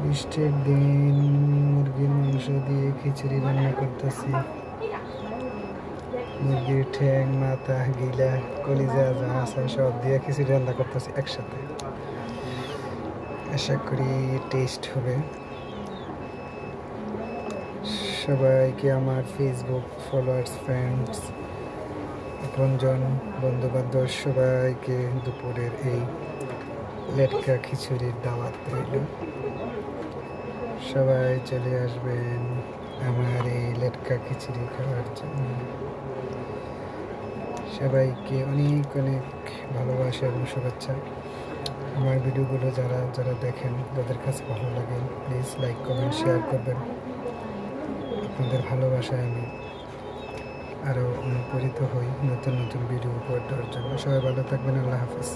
বৃষ্টির দিন মুরগির মাংস দিয়ে খিচুড়ি রান্না করতেছি। মুরগির ঠ্যাং, মাথা, গিলা, কলিজা যা আছে সব দিয়ে খিচুড়ি রান্না করতেছি একসাথে। আশা করি টেস্ট হবে। সবাইকে আমার ফেসবুক ফলোয়ার্স, ফ্রেন্ডস, আপনজন, বন্ধুবান্ধব সবাইকে দুপুরের এই লেটকা খিচুড়ির দাওয়াত রইল। সবাই চলে আসবেন আমার এই লেটকা খিচুড়ি খাওয়ার জন্য। সবাইকে অনেক অনেক ভালোবাসা এবং শুভেচ্ছা। আমার ভিডিওগুলো যারা যারা দেখেন, যাদের কাছে ভালো লাগে, প্লিজ লাইক, কমেন্ট, শেয়ার করবেন। আপনাদের ভালোবাসায় আমি আরও অনুপ্রাণিত হই নতুন নতুন ভিডিও উপহার দেওয়ার জন্য। সবাই ভালো থাকবেন। আল্লাহ হাফেজ।